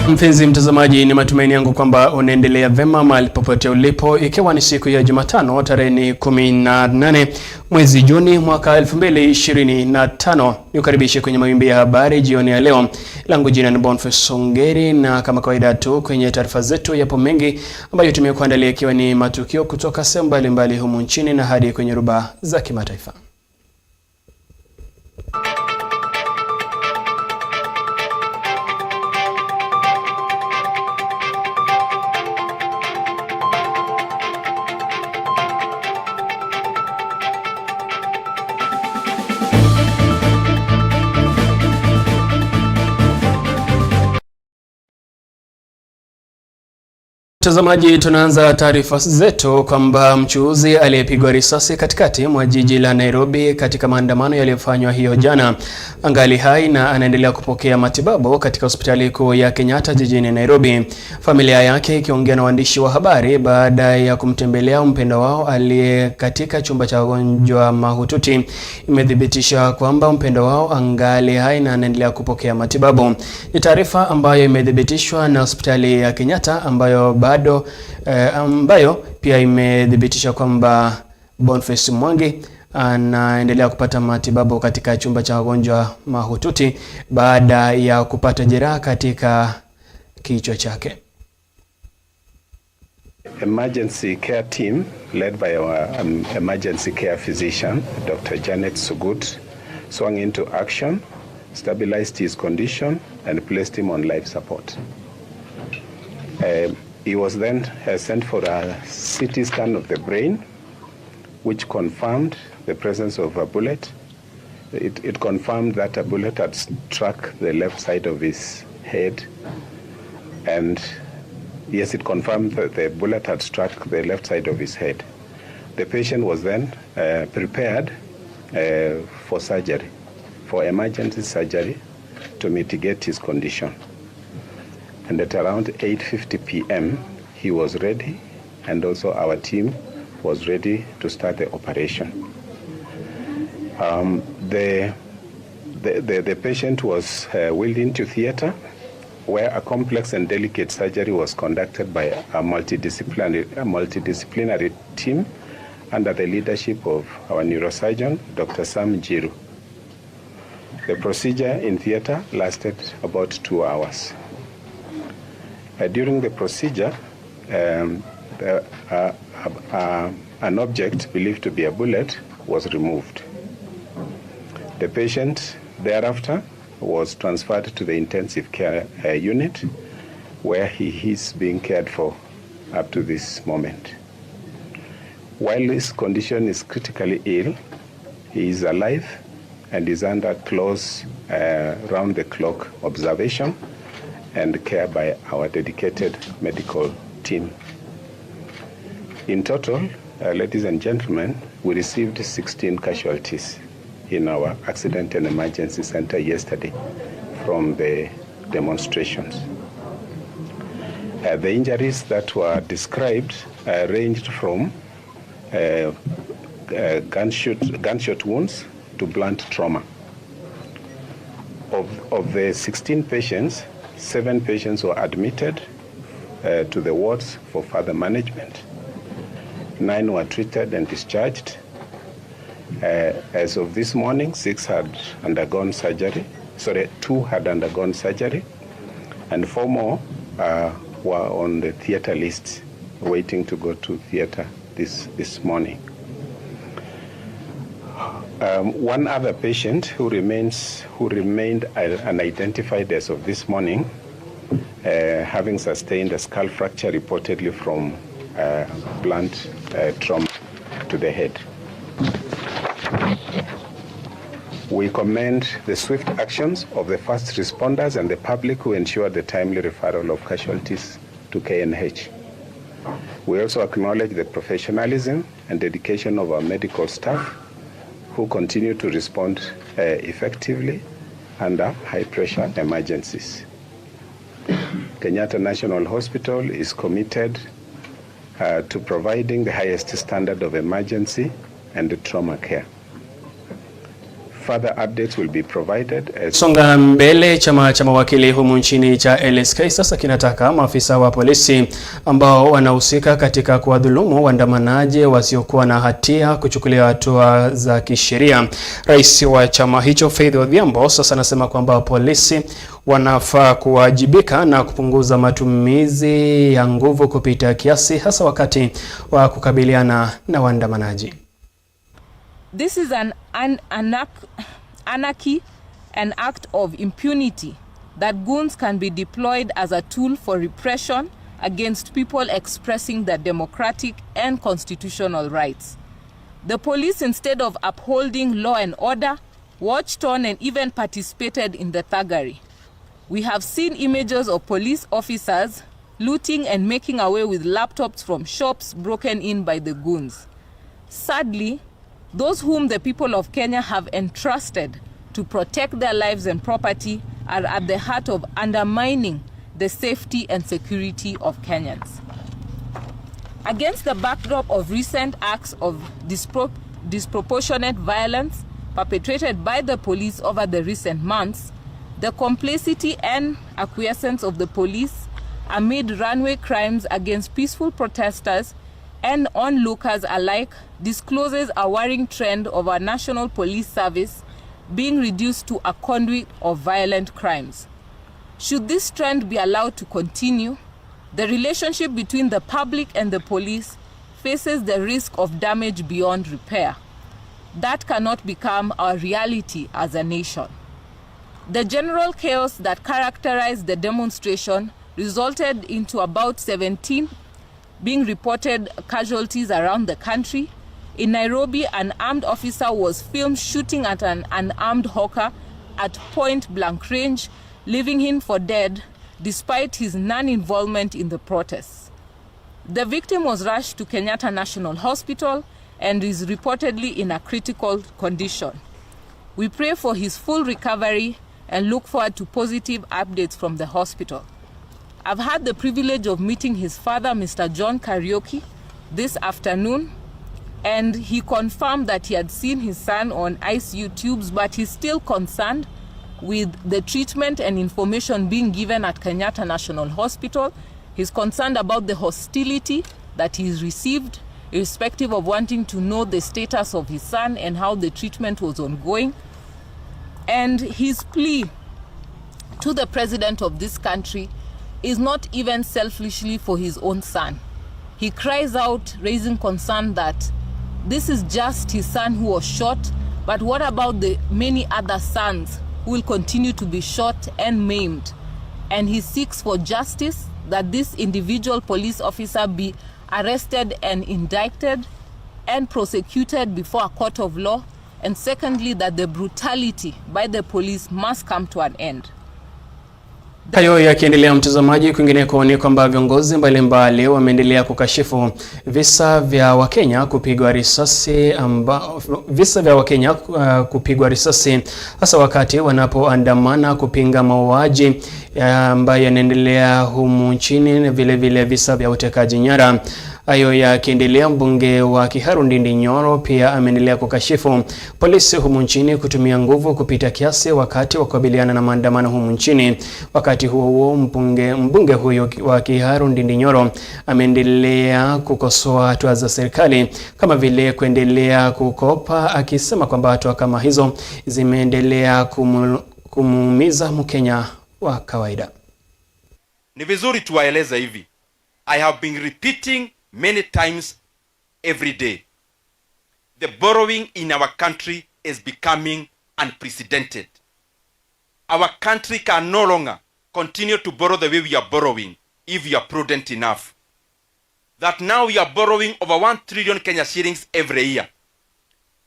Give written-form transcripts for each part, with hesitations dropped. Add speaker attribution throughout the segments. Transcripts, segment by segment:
Speaker 1: Mpenzi mtazamaji, ni matumaini yangu kwamba unaendelea vema mahali popote ulipo, ikiwa ni siku ya Jumatano tarehe 18 mwezi Juni mwaka 2025. Niukaribishe kwenye Mawimbi ya habari jioni ya leo. Langu jina ni Bonface Ongeri, na kama kawaida tu kwenye taarifa zetu yapo mengi ambayo tumekuandalia, ikiwa ni matukio kutoka sehemu mbalimbali humu nchini na hadi kwenye ruba za kimataifa. Mtazamaji, tunaanza taarifa zetu kwamba mchuuzi aliyepigwa risasi katikati mwa jiji la Nairobi katika maandamano yaliyofanywa hiyo jana angali hai na anaendelea kupokea matibabu katika hospitali kuu ya Kenyatta jijini Nairobi. Familia yake ikiongea na waandishi wa habari baada ya kumtembelea mpendwa wao aliye katika chumba cha wagonjwa mahututi imethibitisha kwamba mpendwa wao angali hai na anaendelea kupokea matibabu. Ni taarifa ambayo imethibitishwa na hospitali ya Kenyatta ambayo pia imethibitisha kwamba Bonface Ongeri anaendelea kupata matibabu katika chumba cha wagonjwa mahututi baada ya kupata jeraha katika kichwa chake.
Speaker 2: Emergency care team led by our emergency care physician, Dr. Janet Sugut, swung into action, stabilized his condition and placed him on life support. He was then sent for a CT scan of the brain, which confirmed the presence of a bullet. It confirmed that a bullet had struck the left side of his head. And yes, it confirmed that the bullet had struck the left side of his head. The patient was then prepared for surgery, for emergency surgery to mitigate his condition. And at around 8:50 p.m., he was ready, and also our team was ready to start the operation. The patient was wheeled into theater, where a complex and delicate surgery was conducted by a multidisciplinary team under the leadership of our neurosurgeon, Dr. Sam Jiru. The procedure in theater lasted about 2 hours. During the procedure, an object believed to be a bullet was removed. The patient thereafter was transferred to the intensive care unit, where he is being cared for up to this moment. While his condition is critically ill, he is alive and is under close round-the-clock observation and care by our dedicated medical team. In total, ladies and gentlemen, we received 16 casualties in our accident and emergency center yesterday from the demonstrations. The injuries that were described ranged from gunshot wounds to blunt trauma. Of the 16 patients, 7 patients were admitted to the wards for further management. 9 were treated and discharged. As of this morning, 6 had undergone surgery. 2 had undergone surgery, and 4 more were on the theater list, waiting to go to theater this morning. One other patient who remained unidentified as of this morning, having sustained a skull fracture reportedly from blunt trauma to the head. We commend the swift actions of the first responders and the public who ensured the timely referral of casualties to KNH. We also acknowledge the professionalism and dedication of our medical staff, who continue to respond effectively under high-pressure emergencies. Kenyatta National Hospital is committed to providing the highest standard of emergency and trauma care. further updates will be provided as...
Speaker 1: Songa mbele, chama cha mawakili humu nchini cha LSK sasa kinataka maafisa wa polisi ambao wanahusika katika kuwadhulumu waandamanaji wasiokuwa na hatia kuchukuliwa hatua za kisheria. Rais wa chama hicho Faith Odhiambo sasa anasema kwamba polisi wanafaa kuwajibika na kupunguza matumizi ya nguvu kupita kiasi, hasa wakati wa kukabiliana na waandamanaji.
Speaker 3: This is an anarchy, an act of impunity that goons can be deployed as a tool for repression against people expressing their democratic and constitutional rights. The police, instead of upholding law and order, watched on and even participated in the thuggery. We have seen images of police officers looting and making away with laptops from shops broken in by the goons. Sadly, those whom the people of Kenya have entrusted to protect their lives and property are at the heart of undermining the safety and security of Kenyans. Against the backdrop of recent acts of disproportionate violence perpetrated by the police over the recent months, the complicity and acquiescence of the police amid runway crimes against peaceful protesters and onlookers alike discloses a worrying trend of our National Police Service being reduced to a conduit of violent crimes. Should this trend be allowed to continue, the relationship between the public and the police faces the risk of damage beyond repair. That cannot become our reality as a nation. The general chaos that characterized the demonstration resulted into about 17 being reported casualties around the country. In Nairobi, an armed officer was filmed shooting at an unarmed hawker at point-blank range, leaving him for dead despite his non-involvement in the protests. The victim was rushed to Kenyatta National Hospital and is reportedly in a critical condition. We pray for his full recovery and look forward to positive updates from the hospital. I've had the privilege of meeting his father, Mr. John Karaoke, this afternoon, and he confirmed that he had seen his son on ICU tubes, but he's still concerned with the treatment and information being given at Kenyatta National Hospital. He's concerned about the hostility that he's received, irrespective of wanting to know the status of his son and how the treatment was ongoing. And his plea to the president of this country is not even selfishly for his own son. He cries out, raising concern that this is just his son who was shot, but what about the many other sons who will continue to be shot and maimed? And he seeks for justice, that this individual police officer be arrested and indicted and prosecuted before a court of law, and secondly, that the brutality by the police must come to an end.
Speaker 1: Hayo yakiendelea, mtazamaji, kwingineko ni kwamba viongozi mbalimbali wameendelea kukashifu visa vya Wakenya kupigwa risasi hasa wakati wanapoandamana kupinga mauaji ambayo yanaendelea humu nchini, na vile vile visa vya utekaji nyara. Hayo yakiendelea, mbunge wa Kiharu Ndindi Nyoro pia ameendelea kukashifu polisi humu nchini kutumia nguvu kupita kiasi wakati wa kukabiliana na maandamano humu nchini. Wakati huo mbunge huyo wa Kiharu Ndindi Nyoro ameendelea kukosoa hatua za serikali kama vile kuendelea kukopa, akisema kwamba hatua kama hizo zimeendelea kumuumiza Mkenya wa kawaida.
Speaker 4: Ni vizuri tuwaeleza hivi. I have been repeating many times every day. The borrowing in our country is becoming unprecedented. Our country can no longer continue to borrow the way we are borrowing if we are prudent enough. That now we are borrowing over 1 trillion Kenya shillings every year.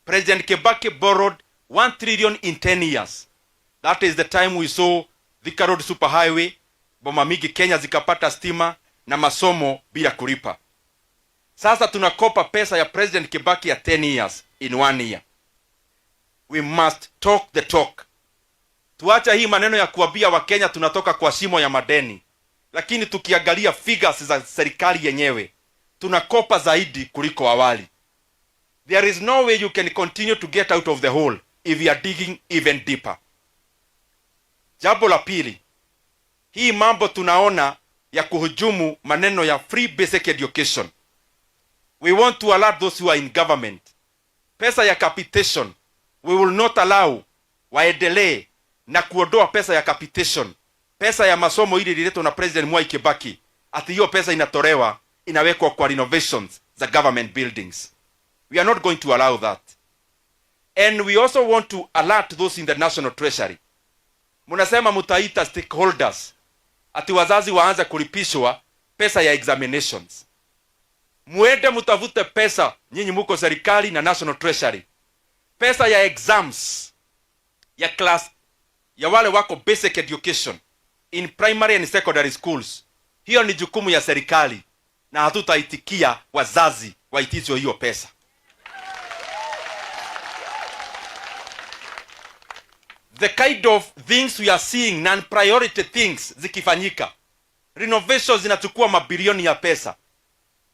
Speaker 4: President Kibaki borrowed 1 trillion in 10 years. That is the time we saw Thika Road Superhighway, boma mingi Kenya zikapata stima na masomo bila kulipa. Sasa tunakopa pesa ya President Kibaki ya 10 years in 1 year. We must talk the talk. Tuacha hii maneno ya kuambia Wakenya tunatoka kwa shimo ya madeni. Lakini tukiangalia figures za serikali yenyewe, tunakopa zaidi kuliko awali. There is no way you can continue to get out of the hole if we are digging even deeper. Jambo la pili, hii mambo tunaona ya kuhujumu maneno ya free basic education. We want to alert those who are in government. Pesa ya capitation, we will not allow waendelee na kuondoa pesa ya capitation. Pesa ya masomo ile ililetwa na President Mwai Kibaki, ati hiyo pesa inatolewa inawekwa kwa renovations za government buildings. We are not going to allow that. And we also want to alert those in the National Treasury. Munasema mutaita stakeholders ati wazazi waanze kulipishwa pesa ya examinations. Muende mutavute pesa, nyinyi muko serikali na National Treasury, pesa ya exams ya class ya wale wako basic education in primary and secondary schools. Hiyo ni jukumu ya serikali na hatutaitikia wazazi waitizwe hiyo pesa. The kind of things we are seeing, non-priority things zikifanyika. Renovations zinachukua mabilioni ya pesa.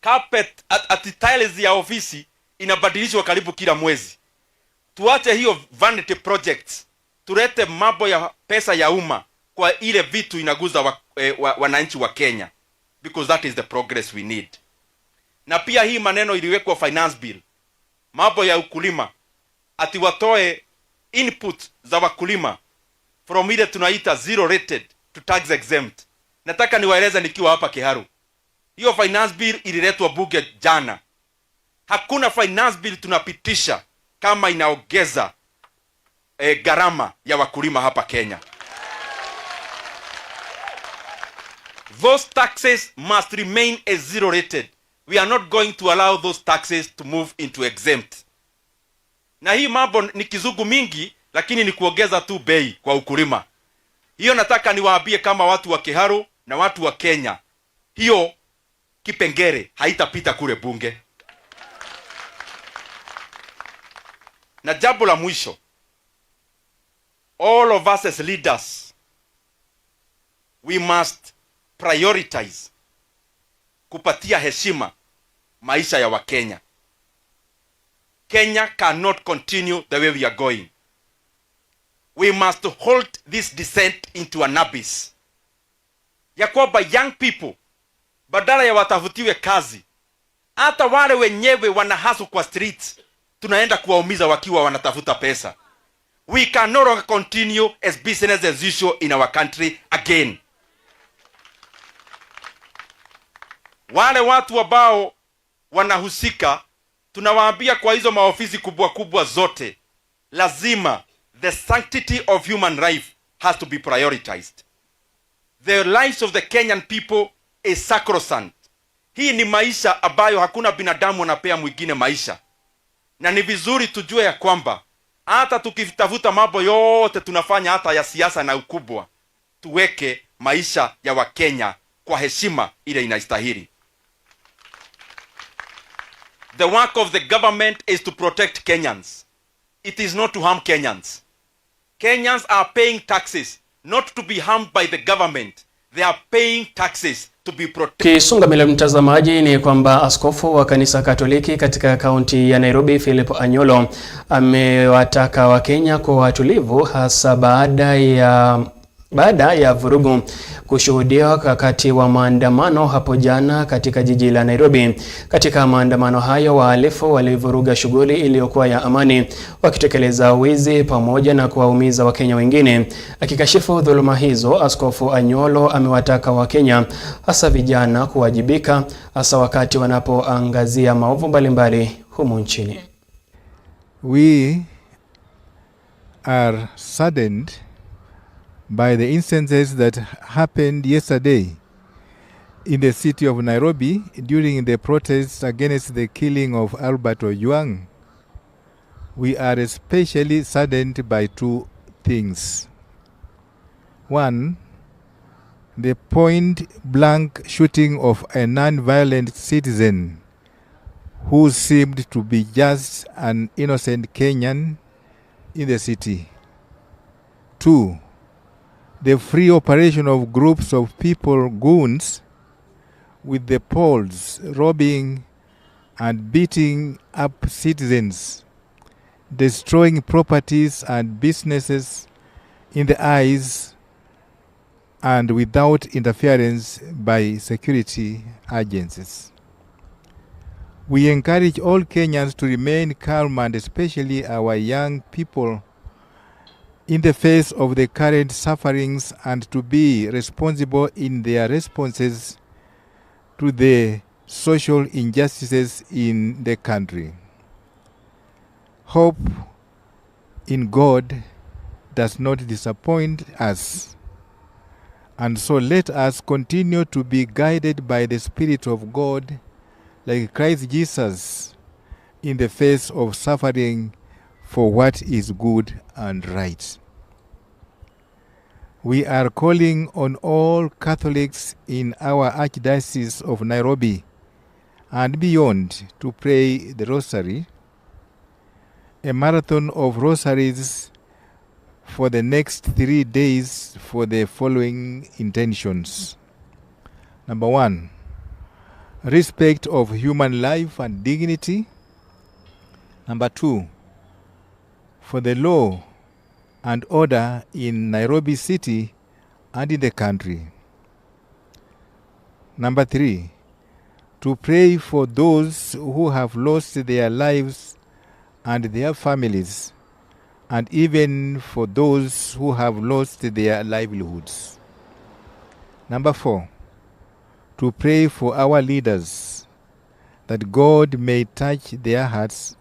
Speaker 4: Carpet at tiles ya ofisi inabadilishwa karibu kila mwezi. Tuache hiyo vanity projects. Tulete mambo ya pesa ya umma kwa ile vitu inaguza wananchi wa Kenya. Because that is the progress we need. Na pia hii maneno iliwekwa finance bill. Mambo ya ukulima. Ati watoe input za wakulima from ile tunaita zero rated to tax exempt. Nataka niwaeleze nikiwa hapa Kiharu. Hiyo finance bill ililetwa bunge jana. Hakuna finance bill tunapitisha kama inaongeza gharama ya wakulima hapa Kenya. Those taxes must remain as zero rated. We are not going to allow those taxes to move into exempt. Na hii mambo ni kizungu mingi, lakini ni kuongeza tu bei kwa ukulima. Hiyo nataka niwaambie kama watu wa Kiharu na watu wa Kenya. Hiyo kipengere haitapita kule bunge. Na jambo la mwisho, all of us as leaders, we must prioritize kupatia heshima maisha ya Wakenya. Kenya cannot continue the way we are going. We must hold this descent into an abyss. Ya kwamba young people, badala ya watafutiwe kazi, hata wale wenyewe wanahasu kwa streets, tunaenda kuwaumiza wakiwa wanatafuta pesa. We can no longer continue as business as usual in our country again. Wale watu ambao wanahusika, tunawaambia kwa hizo maofisi kubwa kubwa zote, lazima the sanctity of human life has to be prioritized. The lives of the Kenyan people is sacrosanct. Hii ni maisha ambayo hakuna binadamu anapea mwingine maisha. Na ni vizuri tujue ya kwamba hata tukitafuta mambo yote tunafanya hata ya siasa na ukubwa, tuweke maisha ya Wakenya kwa heshima ile inastahili. The work of the government is to protect Kenyans. It is not to harm Kenyans. Kenyans are paying taxes not to be harmed by the government. They are paying taxes to be protected.
Speaker 1: Kisunga mbele mtazamaji, ni kwamba askofu wa kanisa Katoliki katika kaunti ya Nairobi Philip Anyolo amewataka Wakenya kuwa watulivu, hasa baada ya vurugu kushuhudiwa wakati wa maandamano hapo jana katika jiji la Nairobi. Katika maandamano hayo, wahalifu walivuruga shughuli iliyokuwa ya amani, wakitekeleza wizi pamoja na kuwaumiza Wakenya wengine. Akikashifu dhuluma hizo, Askofu Anyolo amewataka Wakenya, hasa vijana, kuwajibika, hasa wakati wanapoangazia maovu mbalimbali humu nchini.
Speaker 5: We are saddened by the instances that happened yesterday in the city of Nairobi during the protests against the killing of Albert Ojwang. We are especially saddened by two things. One, the point-blank shooting of a non-violent citizen who seemed to be just an innocent Kenyan in the city. Two, the free operation of groups of people, goons, with the poles robbing and beating up citizens, destroying properties and businesses in the eyes and without interference by security agencies. We encourage all Kenyans to remain calm, and especially our young people, in the face of the current sufferings, and to be responsible in their responses to the social injustices in the country. Hope in God does not disappoint us, and so let us continue to be guided by the Spirit of God, like Christ Jesus, in the face of suffering for what is good and right. We are calling on all Catholics in our Archdiocese of Nairobi and beyond to pray the Rosary, a marathon of rosaries for the next 3 days for the following intentions. Number 1, respect of human life and dignity. Number 2, for the law and order in Nairobi City and in the country. Number 3, to pray for those who have lost their lives and their families, and even for those who have lost their livelihoods. Number 4, to pray for our leaders, that God may touch their hearts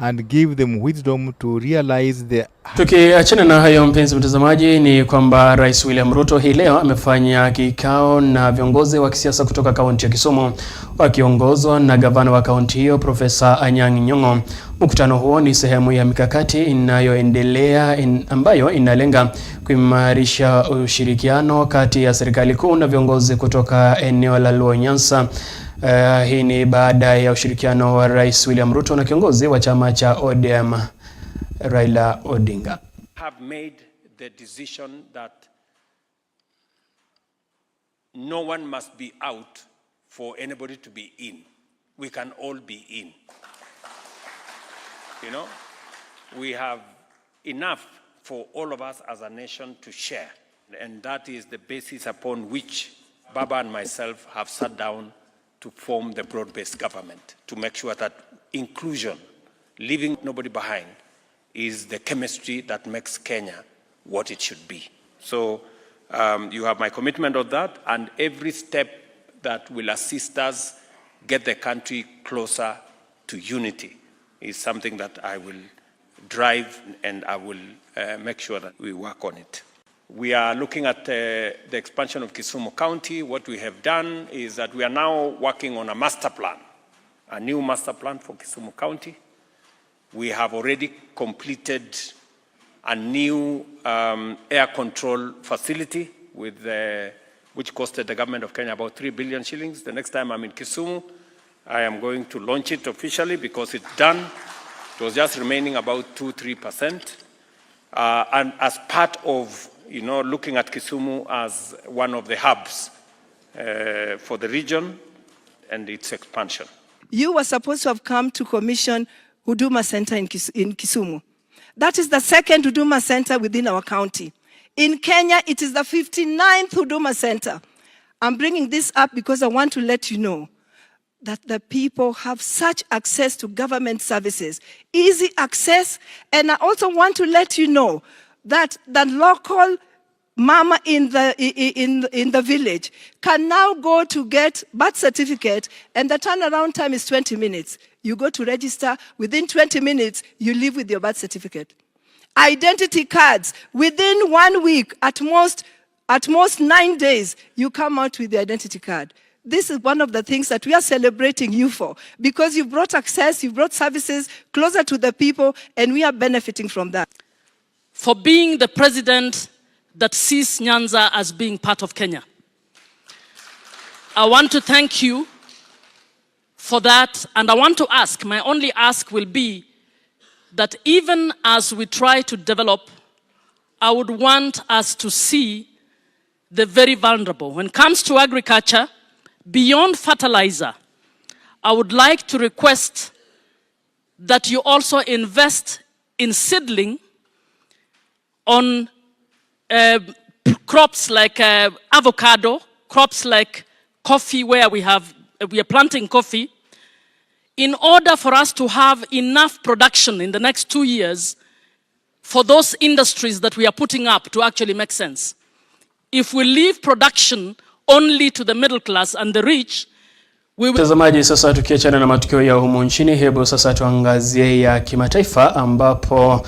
Speaker 5: and give them wisdom to realize the...
Speaker 1: Tukiachana na hayo, mpenzi mtazamaji, ni kwamba Rais William Ruto hii leo amefanya kikao na viongozi wa kisiasa kutoka kaunti ya Kisumu wakiongozwa na gavana wa kaunti hiyo Profesa Anyang' Nyong'o. Mkutano huo ni sehemu ya mikakati inayoendelea ambayo inalenga kuimarisha ushirikiano kati ya serikali kuu na viongozi kutoka eneo la Luo Nyanza. Hii ni baada ya ushirikiano wa Rais William Ruto na kiongozi wa chama cha ODM Raila Odinga.
Speaker 6: Have made the decision that no one must be out for anybody to be in. We can all be in. You know, we have enough for all of us as a nation to share. And that is the basis upon which Baba and myself have sat down to form the broad-based government, to make sure that inclusion, leaving nobody behind, is the chemistry that makes Kenya what it should be. So you have my commitment on that, and every step that will assist us get the country closer to unity is something that I will drive, and I will make sure that we work on it. We are looking at the expansion of Kisumu County. What we have done is that we are now working on a master plan, a new master plan for Kisumu County. We have already completed a new air control facility which costed the government of Kenya about 3 billion shillings. The next time I'm in Kisumu, I am going to launch it officially because it's done. It was just remaining about 2-3%. And as part of looking at Kisumu as one of the hubs for the region and its expansion.
Speaker 7: You were supposed to have come to commission Huduma Center in Kisumu. That is the second Huduma Center within our county. In Kenya, it is the 59th Huduma Center. I'm bringing this up because I want to let you know that the people have such access to government services, easy access, and I also want to let you know that the local mama in the village can now go to get birth certificate, and the turnaround time is 20 minutes. You go to register, within 20 minutes, you leave with your birth certificate. Identity cards, within 1 week, at most 9 days, you come out with the identity card. This is one of the things that we are celebrating you for, because you've brought access, you've brought services closer to the people, and we are benefiting from that.
Speaker 8: For being the president that sees Nyanza as being part of Kenya. I want to thank you for that, and I want to ask, my only ask will be that even as we try to develop, I would want us to see the very vulnerable. When it comes to agriculture, beyond fertilizer, I would like to request that you also invest in seedling on crops like avocado, crops like coffee, where we are planting coffee, in order for us to have enough production in the next 2 years for those industries that we are putting up to actually make sense. If we leave production only to the middle class and the rich, we will...
Speaker 1: Mtazamaji, sasa tukiachana na matukio ya humu nchini, hebu sasa tuangazie ya kimataifa, ambapo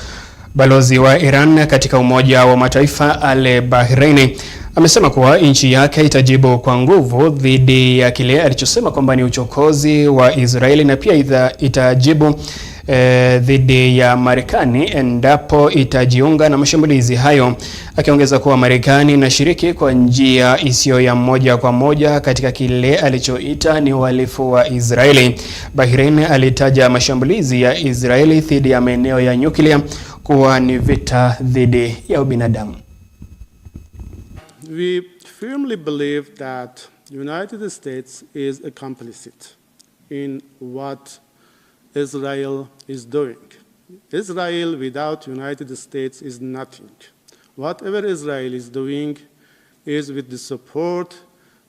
Speaker 1: balozi wa Iran katika Umoja wa Mataifa Al-Bahraini amesema kuwa nchi yake itajibu kwa nguvu dhidi ya kile alichosema kwamba ni uchokozi wa Israeli, na pia itajibu dhidi ya Marekani endapo itajiunga na mashambulizi hayo, akiongeza kuwa Marekani inashiriki kwa njia isiyo ya moja kwa moja katika kile alichoita ni uhalifu wa Israeli. Bahrain alitaja mashambulizi ya Israeli dhidi ya maeneo ya nyuklia kuwa ni vita dhidi ya ubinadamu.
Speaker 9: We firmly believe that the United States is a complicit in what Israel is doing. Israel without United States is nothing. Whatever Israel is doing is with the support,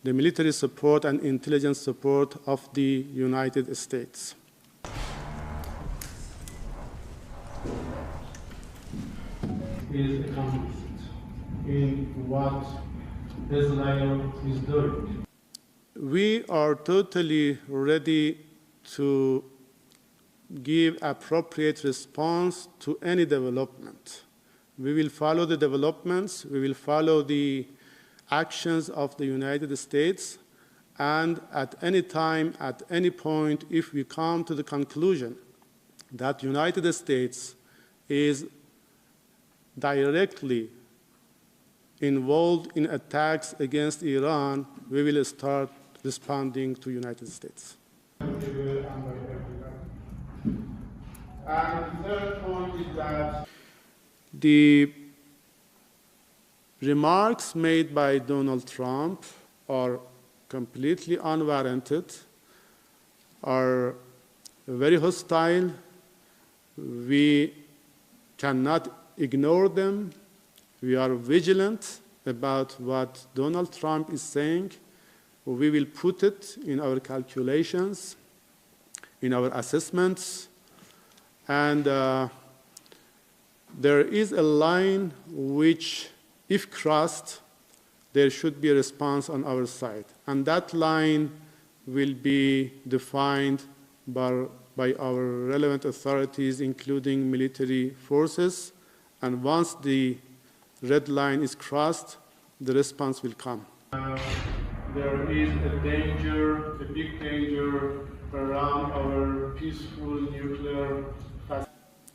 Speaker 9: the military support and intelligence support of the United States. Is a complicit in what Israel is doing. We are totally ready to give appropriate response to any development. We will follow the developments, we will follow the actions of the United States, and at any time, at any point, if we come to the conclusion that the United States is directly involved in attacks against Iran, we will start responding to the United States. And the third point is that the remarks made by Donald Trump are completely unwarranted, are very hostile. We cannot ignore them. We are vigilant about what Donald Trump is saying. We will put it in our calculations, in our assessments, and there is a line which, if crossed, there should be a response on our side. And that line will be defined by our relevant authorities, including military forces. And once the red line is crossed, the response will come. There is a danger, a big danger around our peaceful nuclear facility.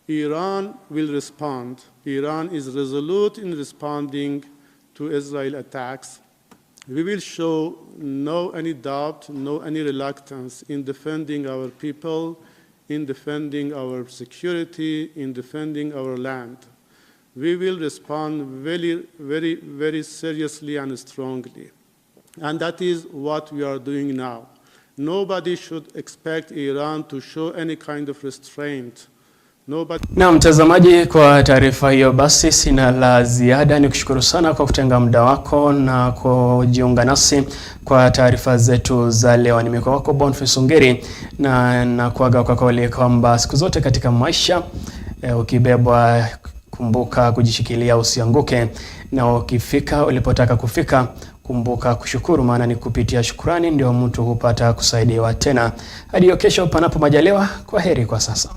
Speaker 9: Iran will respond. Iran is resolute in responding to Israel attacks. We will show no any doubt, no any reluctance in defending our people, in defending our security, in defending our land. We will respond very, very, very seriously and strongly. And that is what we are doing now. Nobody should expect Iran to show any kind of restraint.
Speaker 1: Na mtazamaji, kwa taarifa hiyo basi sina la ziada. Ni kushukuru sana kwa kutenga muda wako na kujiunga nasi kwa taarifa zetu za leo. Nimekuwa wako Bonface Ongeri, na kuaga kwa kauli kwamba siku zote katika maisha ukibebwa, kumbuka kujishikilia, usianguke, na ukifika ulipotaka kufika, kumbuka kushukuru, maana ni kupitia shukrani ndio mtu hupata kusaidiwa tena. Hadi kesho panapo majaliwa, kwa heri kwa sasa.